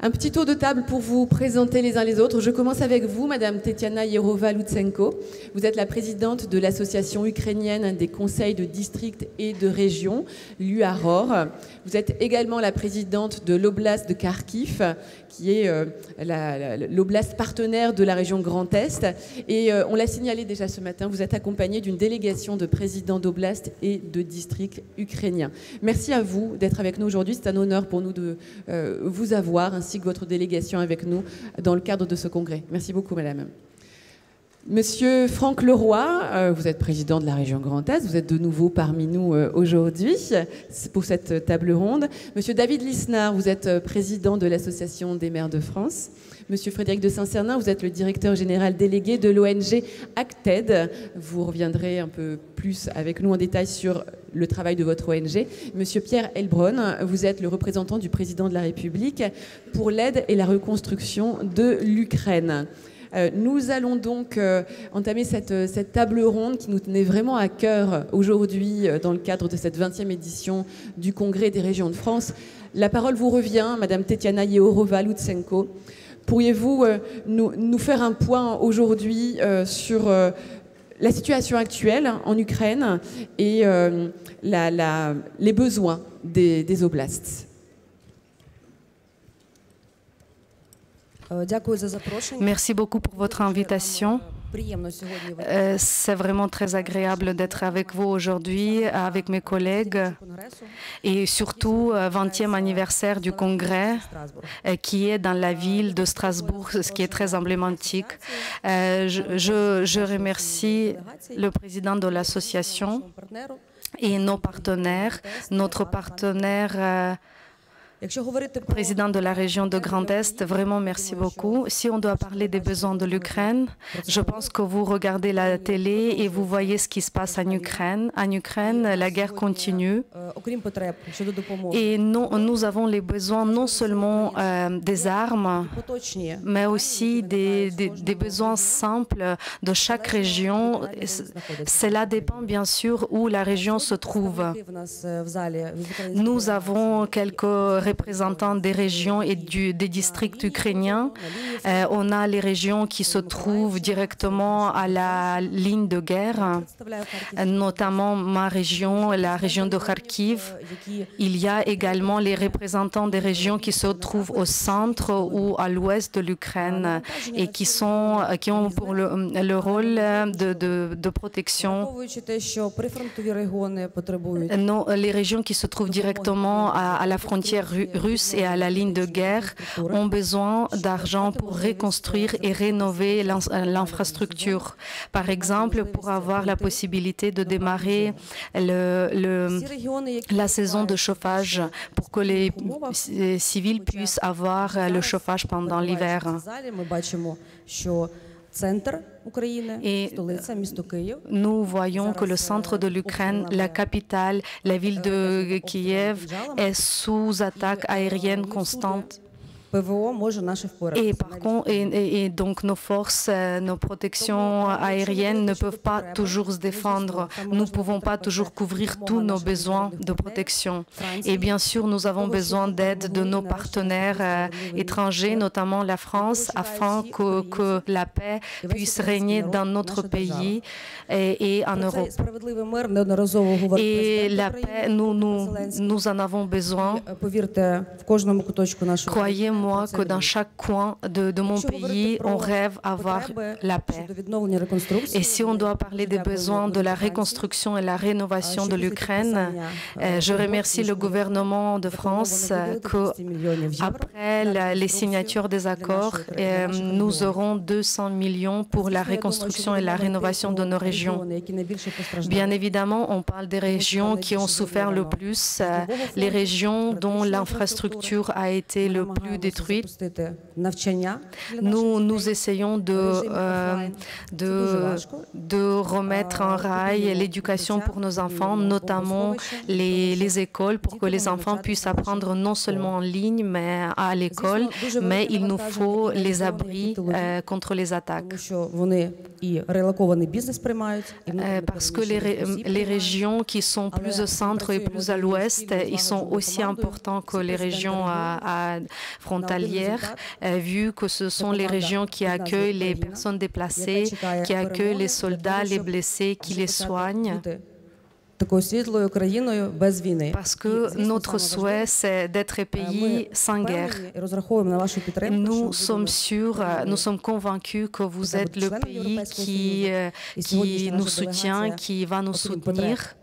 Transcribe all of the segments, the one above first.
Un petit tour de table pour vous présenter les uns les autres. Je commence avec vous, Madame Tetiana Yerova-Lutsenko. Vous êtes la présidente de l'association ukrainienne des conseils de district et de région, l'UAROR. Vous êtes également la présidente de l'Oblast de Kharkiv, qui est l'oblast partenaire de la région Grand Est. Et on l'a signalé déjà ce matin, vous êtes accompagnée d'une délégation de présidents d'oblast et de districts ukrainiens. Merci à vous d'être avec nous aujourd'hui. C'est un honneur pour nous de vous avoir, ainsi que votre délégation avec nous dans le cadre de ce congrès. Merci beaucoup, madame. Monsieur Franck Leroy, vous êtes président de la région Grand Est, vous êtes de nouveau parmi nous aujourd'hui pour cette table ronde. Monsieur David Lisnard, vous êtes président de l'Association des maires de France. Monsieur Frédéric de Saint-Cernin, vous êtes le directeur général délégué de l'ONG Acted. Vous reviendrez un peu plus avec nous en détail sur le travail de votre ONG. Monsieur Pierre Heilbronn, vous êtes le représentant du président de la République pour l'aide et la reconstruction de l'Ukraine. Nous allons donc entamer cette table ronde qui nous tenait vraiment à cœur aujourd'hui dans le cadre de cette 20e édition du Congrès des régions de France. La parole vous revient, Madame Tetiana Yerova-Lutsenko. Pourriez-vous nous faire un point aujourd'hui sur la situation actuelle en Ukraine et les besoins des oblasts? Merci beaucoup pour votre invitation. C'est vraiment très agréable d'être avec vous aujourd'hui, avec mes collègues, et surtout 20e anniversaire du congrès qui est dans la ville de Strasbourg, ce qui est très emblématique. Je remercie le président de l'association et nos partenaires, notre partenaire président de la région de Grand Est, vraiment merci beaucoup. Si on doit parler des besoins de l'Ukraine, je pense que vous regardez la télé et vous voyez ce qui se passe en Ukraine. En Ukraine, la guerre continue et nous avons les besoins non seulement des armes, mais aussi des besoins simples de chaque région. Cela dépend bien sûr où la région se trouve. Nous avons quelques représentants des régions et des districts ukrainiens. On a les régions qui se trouvent directement à la ligne de guerre, notamment ma région, la région de Kharkiv. Il y a également les représentants des régions qui se trouvent au centre ou à l'ouest de l'Ukraine et qui ont pour le rôle de protection. Les régions qui se trouvent directement à la frontière russe et à la ligne de guerre ont besoin d'argent pour reconstruire et rénover l'infrastructure. Par exemple, pour avoir la possibilité de démarrer la saison de chauffage pour que les civils puissent avoir le chauffage pendant l'hiver. Et nous voyons que le centre de l'Ukraine, la capitale, la ville de Kiev, est sous attaque aérienne constante. Et donc nos forces, nos protections aériennes ne peuvent pas toujours se défendre. Nous ne pouvons pas toujours couvrir tous nos besoins de protection. Et bien sûr, nous avons besoin d'aide de nos partenaires étrangers, notamment la France, afin que la paix puisse régner dans notre pays et en Europe. Et la paix, nous en avons besoin. Croyez-moi que dans chaque coin de mon pays, on rêve avoir la paix. Et si on doit parler des besoins de la reconstruction et la rénovation de l'Ukraine, je remercie le gouvernement de France qu'après les signatures des accords, nous aurons 200 millions pour la reconstruction et la rénovation de nos régions. Bien évidemment, on parle des régions qui ont souffert le plus, les régions dont l'infrastructure a été le plus détruite. Nous essayons de remettre en rail l'éducation pour nos enfants, notamment les écoles, pour que les enfants puissent apprendre non seulement en ligne, mais à l'école, mais il nous faut les abris contre les attaques. parce que les régions qui sont plus au centre et plus à l'ouest, ils sont aussi importants que les régions frontalières, vu que ce sont les régions qui accueillent les personnes déplacées, qui accueillent les soldats, les blessés, qui les soignent. Parce que notre souhait, c'est d'être un pays sans guerre. Nous sommes sûrs, nous sommes convaincus que vous êtes le pays qui nous soutient, qui va nous soutenir.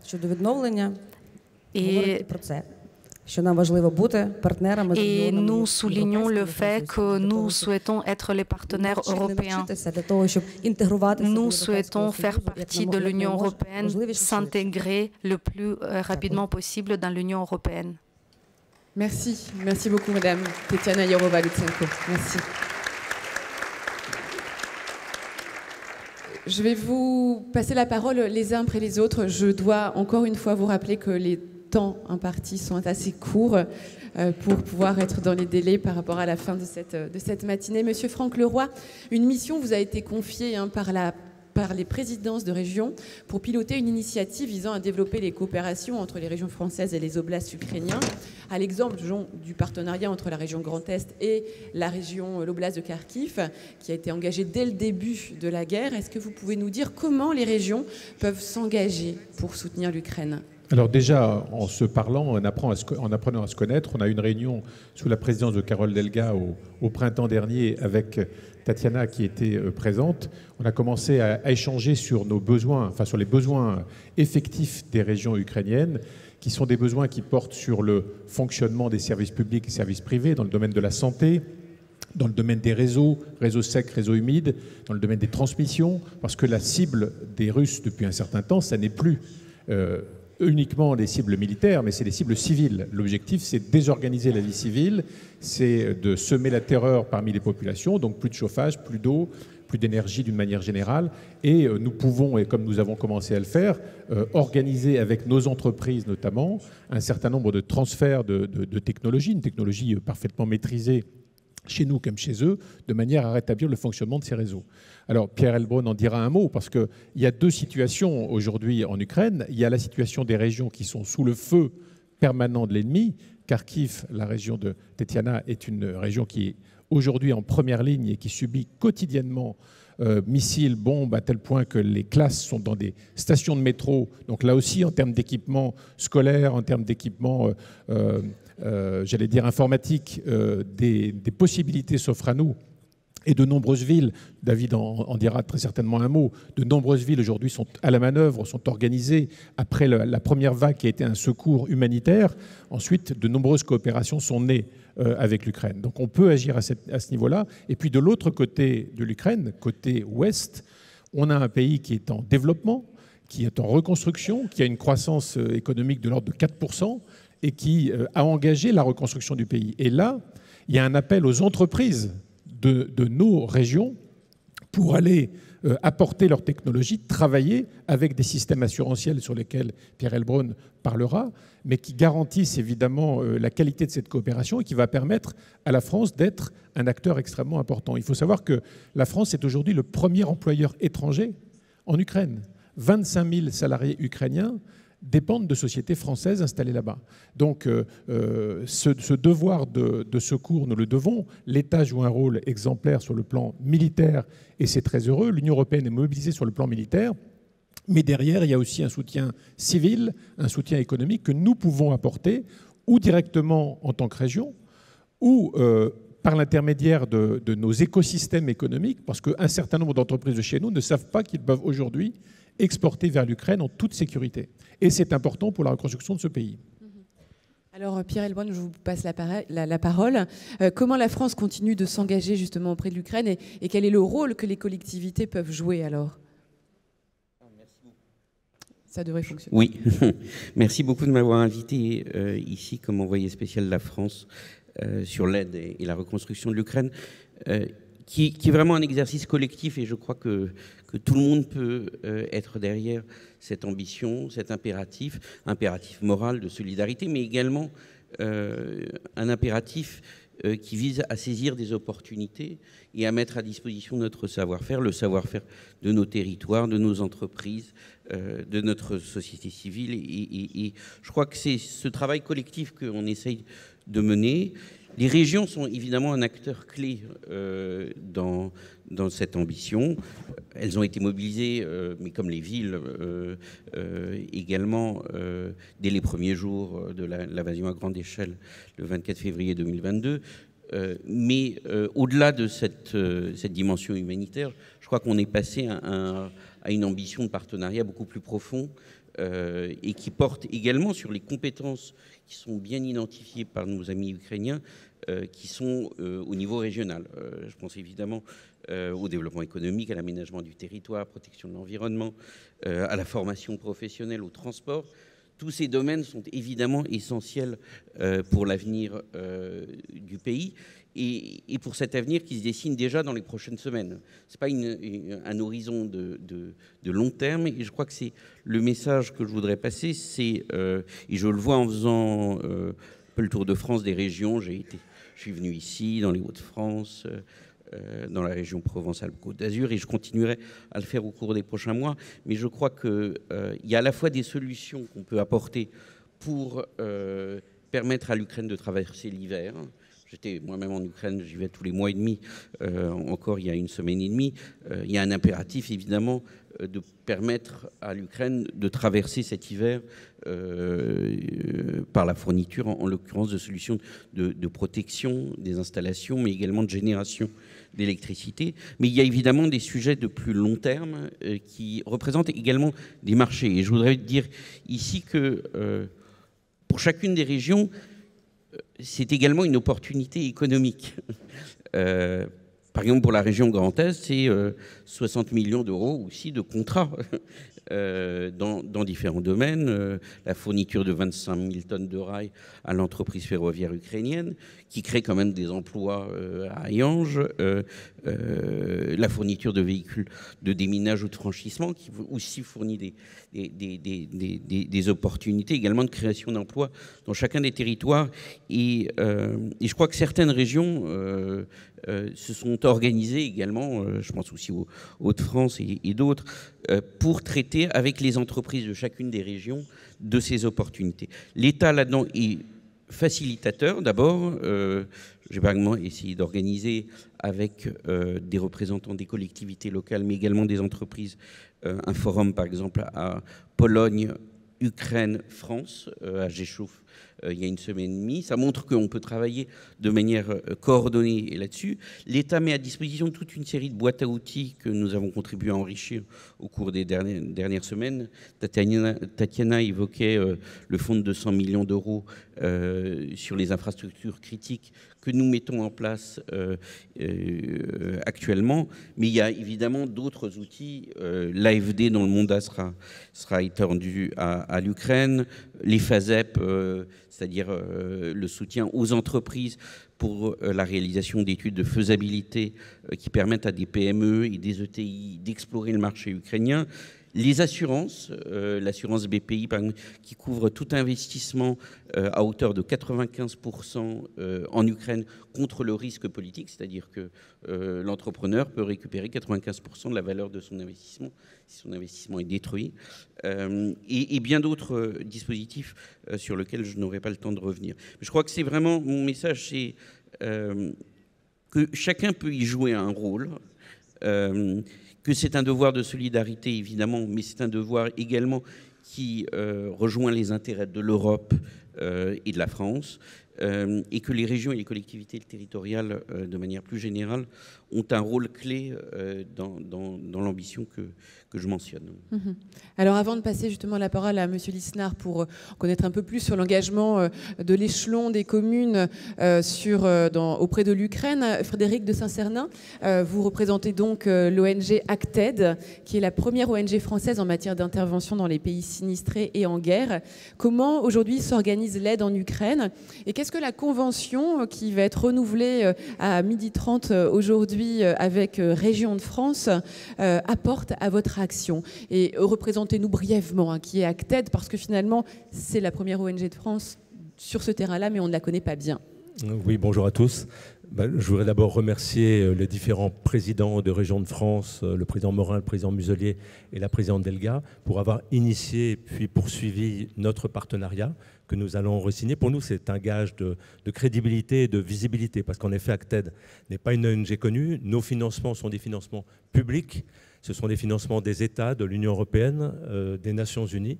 Et nous soulignons le fait que nous souhaitons être les partenaires européens. Nous souhaitons faire partie de l'Union européenne, s'intégrer le plus rapidement possible dans l'Union européenne. Merci. Merci beaucoup, Madame Tetiana Yerova-Lutsenko. Merci. Je vais vous passer la parole les uns après les autres. Je dois encore une fois vous rappeler que les temps impartis sont assez courts pour pouvoir être dans les délais par rapport à la fin de cette matinée. Monsieur Franck Leroy, une mission vous a été confiée par les présidences de régions pour piloter une initiative visant à développer les coopérations entre les régions françaises et les oblasts ukrainiens, à l'exemple du partenariat entre la région Grand Est et l'oblast de Kharkiv, qui a été engagé dès le début de la guerre. Est-ce que vous pouvez nous dire comment les régions peuvent s'engager pour soutenir l'Ukraine ? Alors déjà, en se parlant, en apprenant à se connaître, on a eu une réunion sous la présidence de Carole Delga au printemps dernier avec Tatiana qui était présente. On a commencé à échanger sur nos besoins, enfin sur les besoins effectifs des régions ukrainiennes, qui sont des besoins qui portent sur le fonctionnement des services publics et services privés dans le domaine de la santé, dans le domaine des réseaux secs, réseaux humides, dans le domaine des transmissions, parce que la cible des Russes depuis un certain temps, ça n'est plus uniquement les cibles militaires, mais c'est les cibles civiles. L'objectif, c'est de désorganiser la vie civile, c'est de semer la terreur parmi les populations, donc plus de chauffage, plus d'eau, plus d'énergie d'une manière générale. Et nous pouvons, et comme nous avons commencé à le faire, organiser avec nos entreprises notamment un certain nombre de transferts de technologies, une technologie parfaitement maîtrisée chez nous comme chez eux, de manière à rétablir le fonctionnement de ces réseaux. Alors Pierre Heilbronn en dira un mot, parce qu'il y a deux situations aujourd'hui en Ukraine. Il y a la situation des régions qui sont sous le feu permanent de l'ennemi. Kharkiv, la région de Tetiana, est une région qui est aujourd'hui en première ligne et qui subit quotidiennement missiles, bombes, à tel point que les classes sont dans des stations de métro. Donc là aussi, en termes d'équipement scolaire, en termes d'équipement j'allais dire informatique, des possibilités s'offrent à nous. Et de nombreuses villes, David en dira très certainement un mot, de nombreuses villes aujourd'hui sont à la manœuvre, sont organisées après la première vague qui a été un secours humanitaire. Ensuite, de nombreuses coopérations sont nées avec l'Ukraine. Donc on peut agir à ce niveau-là. Et puis de l'autre côté de l'Ukraine, côté ouest, on a un pays qui est en développement, qui est en reconstruction, qui a une croissance économique de l'ordre de 4%, et qui a engagé la reconstruction du pays. Et là, il y a un appel aux entreprises de nos régions pour aller apporter leur technologie, travailler avec des systèmes assurantiels sur lesquels Pierre Heilbronn parlera, mais qui garantissent évidemment la qualité de cette coopération et qui va permettre à la France d'être un acteur extrêmement important. Il faut savoir que la France est aujourd'hui le premier employeur étranger en Ukraine. 25 000 salariés ukrainiens dépendent de sociétés françaises installées là-bas. Donc ce devoir de secours, nous le devons. L'État joue un rôle exemplaire sur le plan militaire et c'est très heureux. L'Union européenne est mobilisée sur le plan militaire. Mais derrière, il y a aussi un soutien civil, un soutien économique que nous pouvons apporter, ou directement en tant que région, ou par l'intermédiaire de nos écosystèmes économiques, parce qu'un certain nombre d'entreprises de chez nous ne savent pas qu'ils peuvent aujourd'hui exporter vers l'Ukraine en toute sécurité. Et c'est important pour la reconstruction de ce pays. Alors Pierre Heilbronn, je vous passe la parole. Comment la France continue de s'engager justement auprès de l'Ukraine et quel est le rôle que les collectivités peuvent jouer alors ? Ça devrait fonctionner. Oui, merci beaucoup de m'avoir invité ici comme envoyé spécial de la France sur l'aide et la reconstruction de l'Ukraine, qui est vraiment un exercice collectif et je crois que tout le monde peut être derrière cette ambition, cet impératif moral de solidarité, mais également un impératif qui vise à saisir des opportunités et à mettre à disposition notre savoir-faire, le savoir-faire de nos territoires, de nos entreprises, de notre société civile. Et je crois que c'est ce travail collectif qu'on essaye de mener. Les régions sont évidemment un acteur clé dans cette ambition. Elles ont été mobilisées, mais comme les villes également, dès les premiers jours de l'invasion à grande échelle, le 24 février 2022. Mais au-delà de cette dimension humanitaire, je crois qu'on est passé à une ambition de partenariat beaucoup plus profond et qui porte également sur les compétences qui sont bien identifiées par nos amis ukrainiens, qui sont au niveau régional. Je pense évidemment au développement économique, à l'aménagement du territoire, à la protection de l'environnement, à la formation professionnelle, au transport. Tous ces domaines sont évidemment essentiels pour l'avenir du pays et pour cet avenir qui se dessine déjà dans les prochaines semaines. Ce n'est pas un horizon de long terme et je crois que c'est le message que je voudrais passer, c'est, et je le vois en faisant un peu le tour de France des régions, je suis venu ici, dans les Hauts-de-France, dans la région Provence-Alpes-Côte d'Azur et je continuerai à le faire au cours des prochains mois. Mais je crois qu'il y a à la fois des solutions qu'on peut apporter pour permettre à l'Ukraine de traverser l'hiver. J'étais moi-même en Ukraine, j'y vais tous les mois et demi, encore il y a une semaine et demie. Il y a un impératif évidemment de permettre à l'Ukraine de traverser cet hiver par la fourniture, en l'occurrence, de solutions de protection des installations, mais également de génération d'électricité. Mais il y a évidemment des sujets de plus long terme qui représentent également des marchés. Et je voudrais dire ici que pour chacune des régions, c'est également une opportunité économique. Par exemple, pour la région Grand Est, c'est 60 millions d'euros aussi de contrats dans différents domaines. La fourniture de 25 000 tonnes de rails à l'entreprise ferroviaire ukrainienne, qui crée quand même des emplois à Hayange. La fourniture de véhicules de déminage ou de franchissement, qui aussi fournit des opportunités, également de création d'emplois dans chacun des territoires. Et je crois que certaines régions se sont organisées également, je pense aussi aux Hauts-de-France et d'autres, pour traiter avec les entreprises de chacune des régions de ces opportunités. L'État là-dedans est facilitateur. D'abord, j'ai par exemple essayé d'organiser avec des représentants des collectivités locales, mais également des entreprises, un forum par exemple à Pologne, Ukraine, France, à Rzeszów, il y a une semaine et demie. Ça montre qu'on peut travailler de manière coordonnée là-dessus. L'État met à disposition toute une série de boîtes à outils que nous avons contribué à enrichir au cours des dernières semaines. Tatiana évoquait le fonds de 200 millions d'euros sur les infrastructures critiques que nous mettons en place actuellement. Mais il y a évidemment d'autres outils. L'AFD, dont le mandat sera étendu à l'Ukraine, les FASEP, c'est-à-dire le soutien aux entreprises pour la réalisation d'études de faisabilité qui permettent à des PME et des ETI d'explorer le marché ukrainien. Les assurances, l'assurance BPI par exemple, qui couvre tout investissement à hauteur de 95% en Ukraine contre le risque politique, c'est-à-dire que l'entrepreneur peut récupérer 95% de la valeur de son investissement si son investissement est détruit, et bien d'autres dispositifs sur lesquels je n'aurai pas le temps de revenir. Mais je crois que c'est vraiment, mon message, c'est que chacun peut y jouer un rôle, que c'est un devoir de solidarité, évidemment, mais c'est un devoir également qui rejoint les intérêts de l'Europe et de la France, et que les régions et les collectivités territoriales, de manière plus générale, ont un rôle clé dans l'ambition que je mentionne. Alors avant de passer justement la parole à M. Lisnard pour connaître un peu plus sur l'engagement de l'échelon des communes auprès de l'Ukraine, Frédéric de Saint-Cernin, vous représentez donc l'ONG Acted, qui est la première ONG française en matière d'intervention dans les pays sinistrés et en guerre. Comment aujourd'hui s'organise l'aide en Ukraine et qu'est-ce que la convention qui va être renouvelée à 12h30 aujourd'hui avec Régions de France apporte à votre action? Et représentez-nous brièvement qui est Acted, parce que finalement c'est la première ONG de France sur ce terrain-là, mais on ne la connaît pas bien. Oui, bonjour à tous. Je voudrais d'abord remercier les différents présidents de régions de France, le président Morin, le président Muselier et la présidente Delga, pour avoir initié puis poursuivi notre partenariat que nous allons re-signer. Pour nous, c'est un gage de crédibilité et de visibilité, parce qu'en effet, ACTED n'est pas une ONG connue. Nos financements sont des financements publics. Ce sont des financements des États, de l'Union européenne, des Nations unies.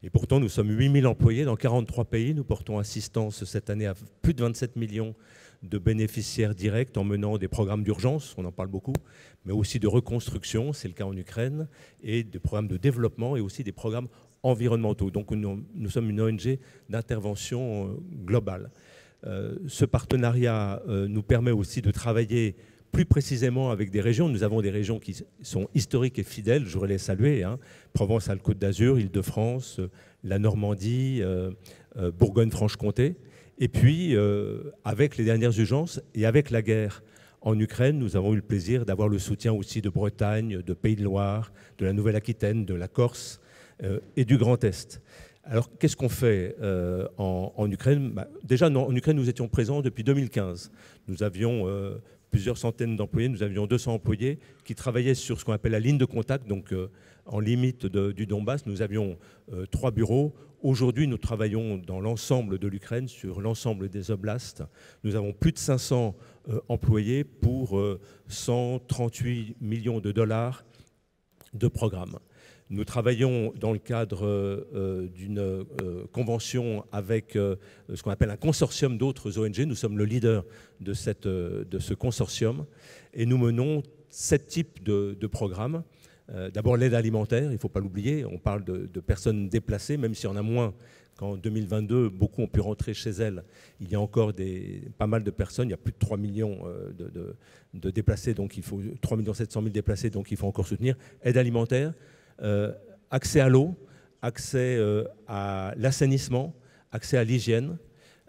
Et pourtant, nous sommes 8000 employés dans 43 pays. Nous portons assistance cette année à plus de 27 millions de bénéficiaires directs en menant des programmes d'urgence, on en parle beaucoup, mais aussi de reconstruction, c'est le cas en Ukraine, et des programmes de développement et aussi des programmes environnementaux. Donc nous sommes une ONG d'intervention globale. Ce partenariat nous permet aussi de travailler plus précisément avec des régions. Nous avons des régions qui sont historiques et fidèles, je voudrais les saluer, hein. Provence-Alpes-Côte d'Azur, Île-de-France, la Normandie, Bourgogne-Franche-Comté. Et puis, avec les dernières urgences et avec la guerre en Ukraine, nous avons eu le plaisir d'avoir le soutien aussi de Bretagne, de Pays de Loire, de la Nouvelle-Aquitaine, de la Corse et du Grand Est. Alors, qu'est-ce qu'on fait en Ukraine? Déjà, en Ukraine, nous étions présents depuis 2015. Nous avions plusieurs centaines d'employés, nous avions 200 employés qui travaillaient sur ce qu'on appelle la ligne de contact, donc en limite du Donbass. Nous avions 3 bureaux. Aujourd'hui, nous travaillons dans l'ensemble de l'Ukraine, sur l'ensemble des oblasts. Nous avons plus de 500 employés pour 138 millions de dollars de programmes. Nous travaillons dans le cadre d'une convention avec ce qu'on appelle un consortium d'autres ONG. Nous sommes le leader de ce consortium et nous menons 7 types de programmes. D'abord l'aide alimentaire, il ne faut pas l'oublier, on parle de personnes déplacées, même s'il y en a moins qu'en 2022, beaucoup ont pu rentrer chez elles. Il y a encore pas mal de personnes, il y a plus de 3 millions de déplacés, donc il faut 3 700 000 déplacés, donc il faut encore soutenir. Aide alimentaire, accès à l'eau, accès à l'assainissement, accès à l'hygiène,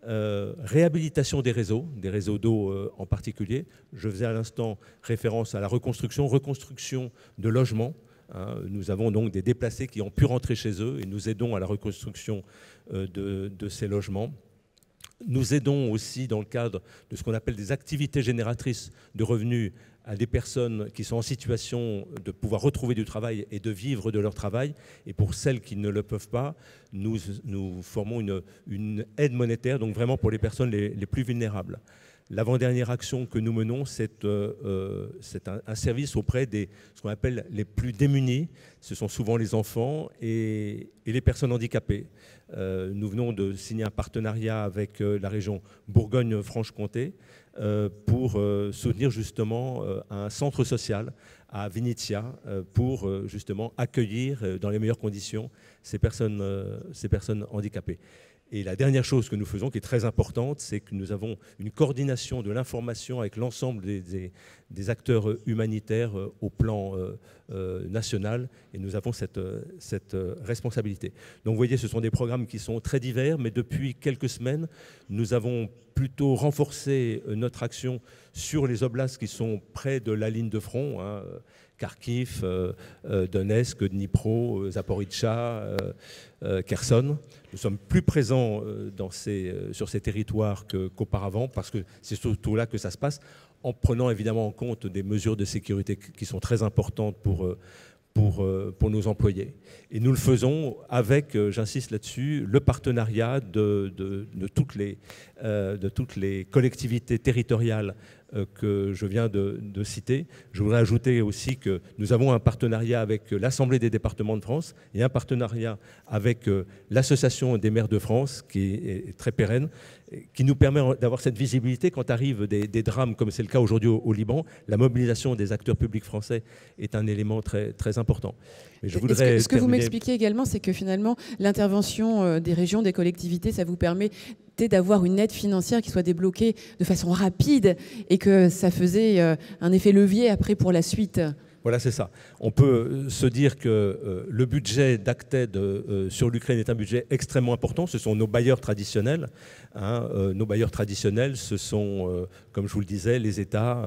réhabilitation des réseaux d'eau en particulier. Je faisais à l'instant référence à la reconstruction de logements. Hein. Nous avons donc des déplacés qui ont pu rentrer chez eux et nous aidons à la reconstruction de ces logements. Nous aidons aussi dans le cadre de ce qu'on appelle des activités génératrices de revenus à des personnes qui sont en situation de pouvoir retrouver du travail et de vivre de leur travail. Et pour celles qui ne le peuvent pas, nous formons une aide monétaire, donc vraiment pour les personnes les plus vulnérables. L'avant-dernière action que nous menons, c'est un service auprès de ce qu'on appelle les plus démunis. Ce sont souvent les enfants et les personnes handicapées. Nous venons de signer un partenariat avec la région Bourgogne-Franche-Comté pour soutenir justement un centre social à Vinnytsia pour justement accueillir dans les meilleures conditions ces personnes handicapées. Et la dernière chose que nous faisons, qui est très importante, c'est que nous avons une coordination de l'information avec l'ensemble des acteurs humanitaires au plan national, et nous avons cette responsabilité. Donc vous voyez, ce sont des programmes qui sont très divers, mais depuis quelques semaines, nous avons plutôt renforcé notre action sur les oblasts qui sont près de la ligne de front, hein, Kharkiv, Donetsk, Dnipro, Zaporizhzhia, Kherson. Nous sommes plus présents sur ces territoires qu'auparavant, parce que c'est surtout là que ça se passe, en prenant évidemment en compte des mesures de sécurité qui sont très importantes pour nos employés. Et nous le faisons avec, j'insiste là-dessus, le partenariat de toutes les collectivités territoriales que je viens de citer. Je voudrais ajouter aussi que nous avons un partenariat avec l'Assemblée des départements de France et un partenariat avec l'Association des maires de France, qui est très pérenne, qui nous permet d'avoir cette visibilité quand arrivent des drames, comme c'est le cas aujourd'hui au Liban. La mobilisation des acteurs publics français est un élément très, très important. Ce que vous m'expliquez également, c'est que finalement, l'intervention des régions, des collectivités, ça vous permet d'avoir une aide financière qui soit débloquée de façon rapide et que ça faisait un effet levier après pour la suite. Voilà, c'est ça. On peut se dire que le budget d'Acted sur l'Ukraine est un budget extrêmement important. Ce sont nos bailleurs traditionnels. Nos bailleurs traditionnels, ce sont, comme je vous le disais, les États,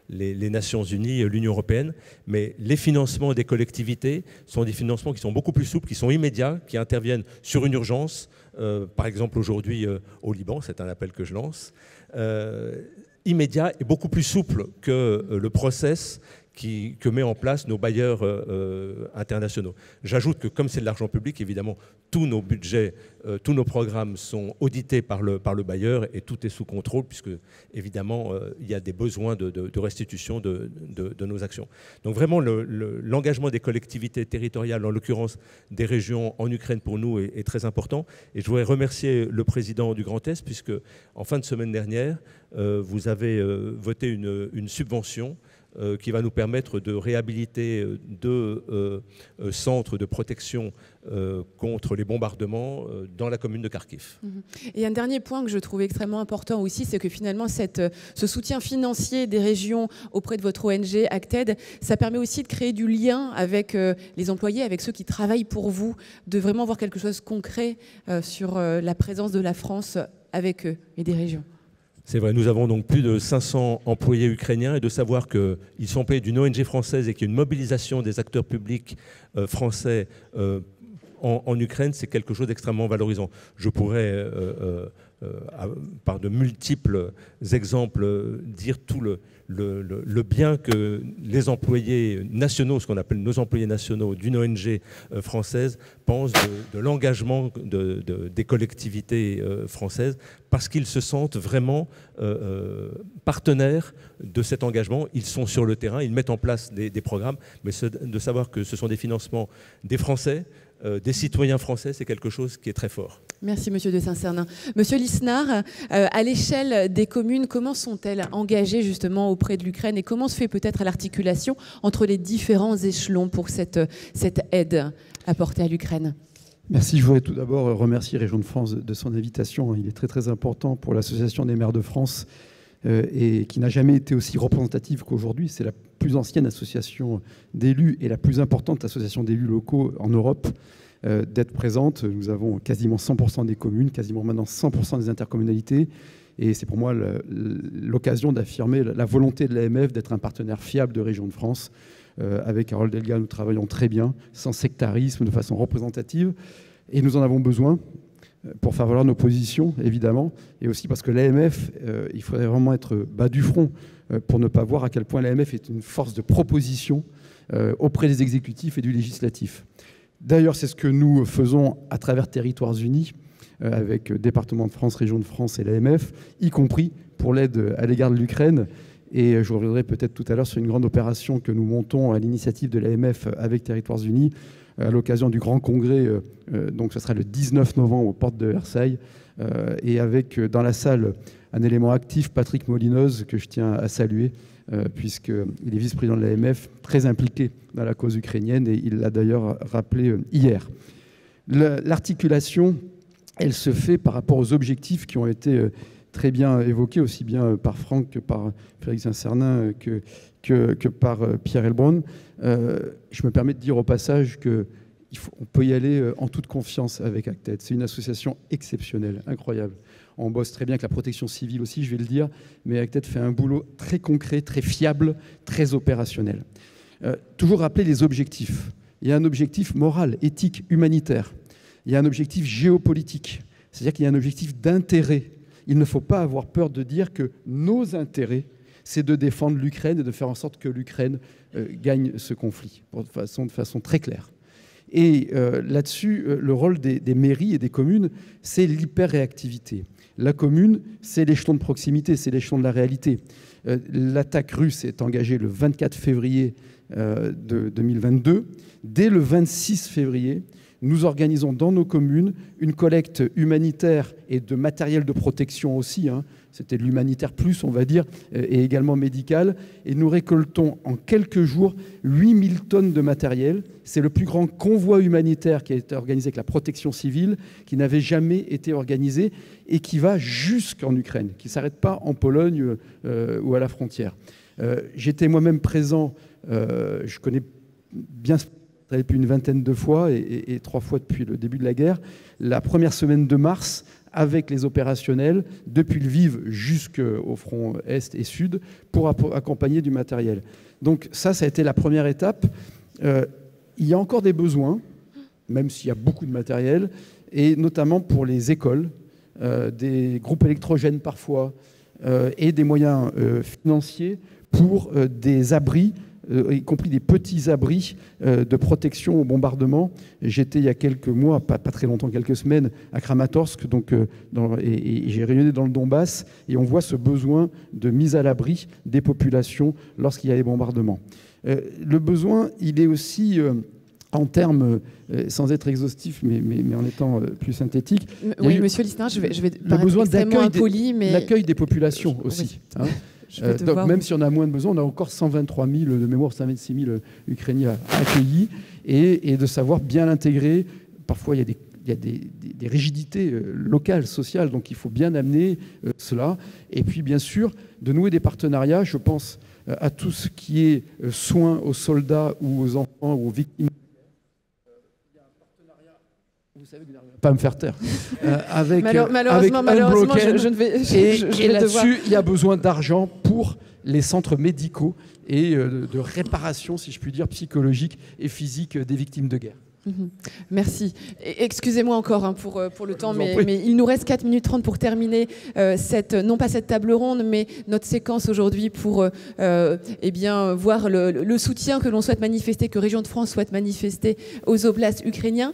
les Nations Unies, l'Union européenne. Mais les financements des collectivités sont des financements qui sont beaucoup plus souples, qui sont immédiats, qui interviennent sur une urgence. Par exemple, aujourd'hui, au Liban, c'est un appel que je lance. Immédiat et beaucoup plus souple que le process que met en place nos bailleurs internationaux. J'ajoute que comme c'est de l'argent public, évidemment, tous nos budgets, tous nos programmes sont audités par le bailleur et tout est sous contrôle puisque, évidemment, il y a des besoins de restitution de nos actions. Donc vraiment, l'engagement des collectivités territoriales, en l'occurrence des régions en Ukraine pour nous, est très important. Et je voudrais remercier le président du Grand Est puisque, en fin de semaine dernière, vous avez voté une subvention qui va nous permettre de réhabiliter deux centres de protection contre les bombardements dans la commune de Kharkiv. Et un dernier point que je trouve extrêmement important aussi, c'est que finalement ce soutien financier des régions auprès de votre ONG Acted, ça permet aussi de créer du lien avec les employés, avec ceux qui travaillent pour vous, de vraiment voir quelque chose de concret sur la présence de la France avec eux et des régions. C'est vrai, nous avons donc plus de 500 employés ukrainiens et de savoir qu'ils sont payés d'une ONG française et qu'il y a une mobilisation des acteurs publics français en Ukraine, c'est quelque chose d'extrêmement valorisant. Je pourrais, par de multiples exemples, dire tout le bien que les employés nationaux, ce qu'on appelle nos employés nationaux d'une ONG française, pensent de l'engagement des collectivités françaises parce qu'ils se sentent vraiment partenaires de cet engagement. Ils sont sur le terrain, ils mettent en place des programmes, mais de savoir que ce sont des financements des Français, des citoyens français, c'est quelque chose qui est très fort. Merci, Monsieur de Saint-Cernin. Monsieur Lisnard, à l'échelle des communes, comment sont-elles engagées justement auprès de l'Ukraine et comment se fait peut-être l'articulation entre les différents échelons pour cette aide apportée à l'Ukraine ? Merci. Je voudrais tout d'abord remercier Région de France de son invitation. Il est très très important pour l'Association des maires de France et qui n'a jamais été aussi représentative qu'aujourd'hui. C'est la plus ancienne association d'élus et la plus importante association d'élus locaux en Europe d'être présente. Nous avons quasiment 100% des communes, quasiment maintenant 100% des intercommunalités. Et c'est pour moi l'occasion d'affirmer la volonté de l'AMF d'être un partenaire fiable de Région de France. Avec Carole Delga, nous travaillons très bien, sans sectarisme, de façon représentative. Et nous en avons besoin pour faire valoir nos positions, évidemment, et aussi parce que l'AMF, il faudrait vraiment être bas du front pour ne pas voir à quel point l'AMF est une force de proposition auprès des exécutifs et du législatif. D'ailleurs, c'est ce que nous faisons à travers Territoires Unis, avec Département de France, Région de France et l'AMF, y compris pour l'aide à l'égard de l'Ukraine. Et je reviendrai peut-être tout à l'heure sur une grande opération que nous montons à l'initiative de l'AMF avec Territoires Unis, à l'occasion du grand congrès, donc ce sera le 19 novembre aux portes de Versailles, et avec dans la salle un élément actif, Patrick Molinoz, que je tiens à saluer, puisqu'il est vice-président de l'AMF, très impliqué dans la cause ukrainienne, et il l'a d'ailleurs rappelé hier. L'articulation, elle se fait par rapport aux objectifs qui ont été très bien évoqués, aussi bien par Franck que par Félix Saint-Cernin que par Pierre Heilbronn. Je me permets de dire au passage qu'on peut y aller en toute confiance avec Acted. C'est une association exceptionnelle, incroyable. On bosse très bien avec la protection civile aussi, je vais le dire, mais Acted fait un boulot très concret, très fiable, très opérationnel. Toujours rappeler les objectifs. Il y a un objectif moral, éthique, humanitaire. Il y a un objectif géopolitique, c'est-à-dire qu'il y a un objectif d'intérêt. Il ne faut pas avoir peur de dire que nos intérêts, c'est de défendre l'Ukraine et de faire en sorte que l'Ukraine gagne ce conflit de façon très claire. Et là-dessus, le rôle des mairies et des communes, c'est l'hyper-réactivité. La commune, c'est l'échelon de proximité, c'est l'échelon de la réalité. L'attaque russe est engagée le 24 février de 2022. Dès le 26 février, nous organisons dans nos communes une collecte humanitaire et de matériel de protection aussi, c'était de l'humanitaire plus, on va dire, et également médical. Et nous récoltons en quelques jours 8000 tonnes de matériel. C'est le plus grand convoi humanitaire qui a été organisé avec la protection civile, qui n'avait jamais été organisé et qui va jusqu'en Ukraine, qui ne s'arrête pas en Pologne ou à la frontière. J'étais moi-même présent je connais bien depuis une vingtaine de fois et 3 fois depuis le début de la guerre. La première semaine de mars, avec les opérationnels, depuis Lviv jusqu'au front Est et Sud, pour accompagner du matériel. Donc ça a été la première étape. Il y a encore des besoins, même s'il y a beaucoup de matériel, et notamment pour les écoles, des groupes électrogènes parfois, et des moyens financiers pour des abris, y compris des petits abris de protection au bombardement. J'étais il y a quelques mois, pas très longtemps, quelques semaines, à Kramatorsk, et j'ai rayonné dans le Donbass, et on voit ce besoin de mise à l'abri des populations lorsqu'il y a des bombardements. Le besoin, il est aussi... en termes, sans être exhaustif, mais en étant plus synthétique... Oui, monsieur Lisnard, je vais le besoin d'accueil des populations aussi. Oui. Hein. Donc, même si on a moins de besoins, on a encore 123 000, de mémoire 126 000 Ukrainiens accueillis, et de savoir bien l'intégrer. Parfois, il y a des rigidités locales, sociales, donc il faut bien amener cela. Et puis, bien sûr, de nouer des partenariats. Je pense à tout ce qui est soins aux soldats ou aux enfants ou aux victimes. Vous savez que vous n'arrivez pas à me faire taire. Malheureusement, je ne vais... Et là-dessus, il y a besoin d'argent pour les centres médicaux et de réparation, si je puis dire, psychologique et physique des victimes de guerre. Merci. Excusez-moi encore pour le temps, mais il nous reste 4 minutes 30 pour terminer non pas cette table ronde, mais notre séquence aujourd'hui pour voir le soutien que l'on souhaite manifester, que Région de France souhaite manifester aux oblasts ukrainiens.